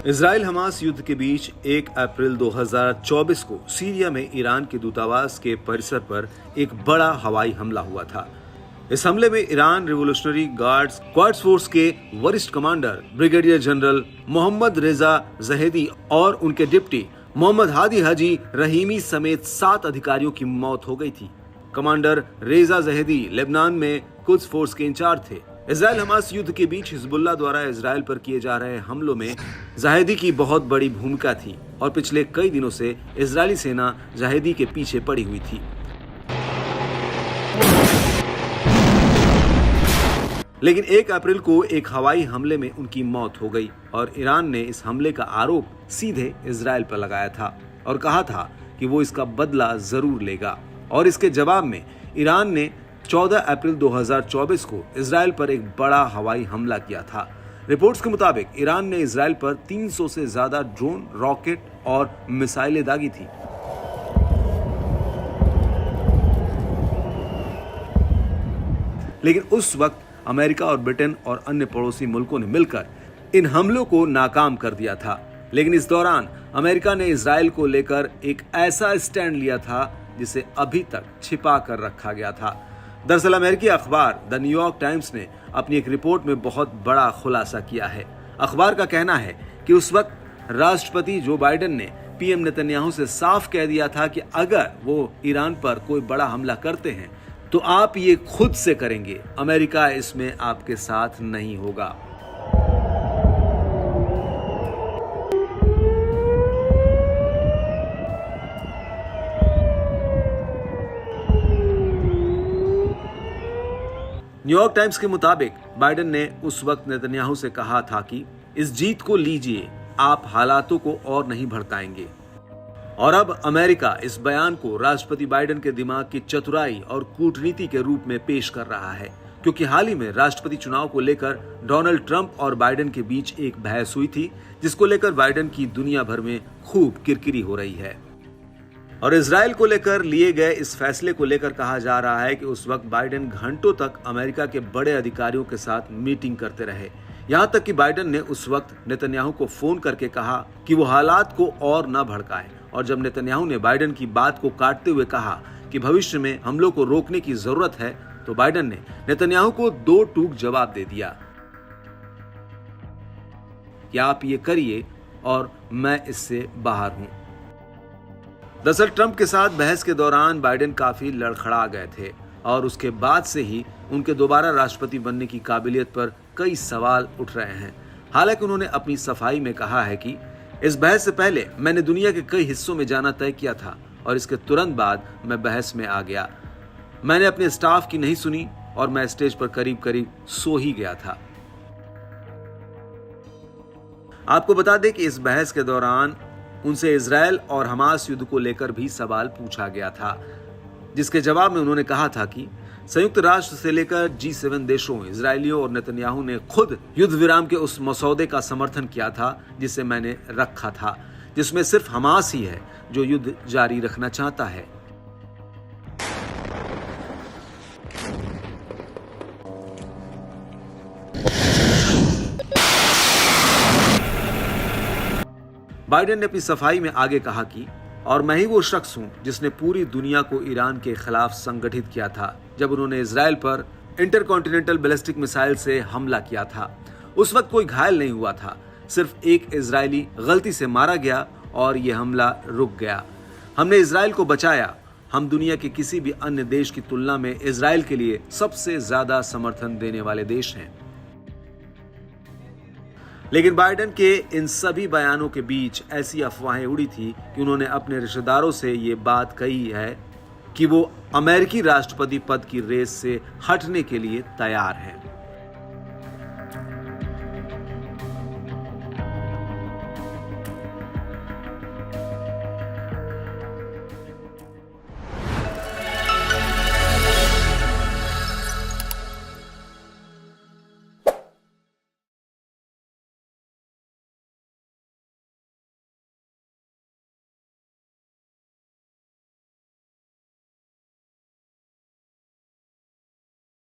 Israel Hamas युद्ध के बीच 1 अप्रैल 2024 को सीरिया में ईरान के दूतावास के परिसर पर एक बड़ा हवाई हमला हुआ था। इस हमले में Iran revolutionary guards Quds force के वरिष्ठ कमांडर ब्रिगेडियर जनरल मोहम्मद रेजा जहेदी और उनके डिप्टी मोहम्मद हादी हाजी रहीमी समेत 7 अधिकारियों की मौत हो गई थी। कमांडर रेजा जहेदी लेबनान में कुद्स फोर्स के इंचार्ज थे। इजराइल हमास युद्ध के बीच हिजबुल्लाह द्वारा इजराइल पर किए जा रहे हमलों में जाहिदी की बहुत बड़ी भूमिका थी और पिछले कई दिनों से इजरायली सेना जाहिदी के पीछे पड़ी हुई थी। लेकिन 1 अप्रैल को एक हवाई हमले में उनकी मौत हो गई और ईरान ने इस हमले का आरोप सीधे इजराइल पर लगाया था और कहा था कि वो इसका बदला जरूर लेगा। और इसके जवाब में ईरान ने 14 अप्रैल 2024 को इजराइल पर एक बड़ा हवाई हमला किया था। रिपोर्ट्स के मुताबिक ईरान ने इजराइल पर 300 से ज्यादा ड्रोन, रॉकेट और मिसाइलें दागी थी। लेकिन उस वक्त अमेरिका और ब्रिटेन और अन्य पड़ोसी मुल्कों ने मिलकर इन हमलों को नाकाम कर दिया था। लेकिन इस दौरान अमेरिका ने इजराइल को लेकर एक ऐसा स्टैंड लिया था जिसे अभी तक छिपा कर रखा गया था। दरअसल अमेरिकी अखबार द न्यूयॉर्क टाइम्स ने अपनी एक रिपोर्ट में बहुत बड़ा खुलासा किया है। अखबार का कहना है कि उस वक्त राष्ट्रपति जो बाइडेन ने पीएम नेतन्याहू से साफ कह दिया था कि अगर वो ईरान पर कोई बड़ा हमला करते हैं तो आप ये खुद से करेंगे, अमेरिका इसमें आपके साथ नहीं होगा। न्यूयॉर्क टाइम्स के मुताबिक बाइडेन ने उस वक्त नेतन्याहू से कहा था कि इस जीत को लीजिए, आप हालातों को और नहीं भड़काएंगे। और अब अमेरिका इस बयान को राष्ट्रपति बाइडेन के दिमाग की चतुराई और कूटनीति के रूप में पेश कर रहा है, क्योंकि हाल ही में राष्ट्रपति चुनाव को लेकर डोनाल्ड ट्रंप और बाइडेन के बीच एक बहस हुई थी, जिसको लेकर बाइडेन की दुनिया भर में खूब किरकिरी हो रही है। और इजराइल को लेकर लिए गए इस फैसले को लेकर कहा जा रहा है कि उस वक्त बाइडेन घंटों तक अमेरिका के बड़े अधिकारियों के साथ मीटिंग करते रहे। यहां तक कि बाइडेन ने उस वक्त नेतन्याहू को फोन करके कहा कि वो हालात को और न भड़काए। और जब नेतन्याहू ने बाइडेन की बात को काटते हुए कहा कि भविष्य में हमलों को रोकने की जरूरत है, तो बाइडेन ने नेतन्याहू को 2 टूक जवाब दे दिया कि आप ये करिए और मैं इससे बाहर हूं। दरअसल ट्रंप के साथ बहस के दौरान बाइडेन काफी लड़खड़ा गए थे और उसके बाद से ही उनके दोबारा राष्ट्रपति बनने की काबिलियत पर कई सवाल उठ रहे हैं। हालांकि उन्होंने अपनी सफाई में कहा है कि इस बहस से पहले मैंने दुनिया के कई हिस्सों में जाना तय किया था और इसके तुरंत बाद मैं बहस में आ गया। मैंने अपने स्टाफ की नहीं सुनी और मैं स्टेज पर करीब करीब सो ही गया था। आपको बता दें कि इस बहस के दौरान उनसे इजराइल और हमास युद्ध को लेकर भी सवाल पूछा गया था, जिसके जवाब में उन्होंने कहा था कि संयुक्त राष्ट्र से लेकर G7 देशों, इजरायलियों और नेतन्याहू ने खुद युद्ध विराम के उस मसौदे का समर्थन किया था जिसे मैंने रखा था, जिसमें सिर्फ हमास ही है जो युद्ध जारी रखना चाहता है। बाइडेन ने अपनी सफाई में आगे कहा कि और मैं ही वो शख्स हूं जिसने पूरी दुनिया को ईरान के खिलाफ संगठित किया था जब उन्होंने इजराइल पर इंटरकॉन्टिनेंटल बैलिस्टिक मिसाइल से हमला किया था। उस वक्त कोई घायल नहीं हुआ था, सिर्फ एक इजरायली गलती से मारा गया और यह हमला रुक गया। हमने इजराइल को बचाया। हम दुनिया के किसी भी अन्य देश की तुलना में इजराइल के लिए सबसे ज्यादा समर्थन देने वाले देश हैं। लेकिन बाइडेन के इन सभी बयानों के बीच ऐसी अफवाहें उड़ी थी कि उन्होंने अपने रिश्तेदारों से ये बात कही है कि वो अमेरिकी राष्ट्रपति पद की रेस से हटने के लिए तैयार हैं।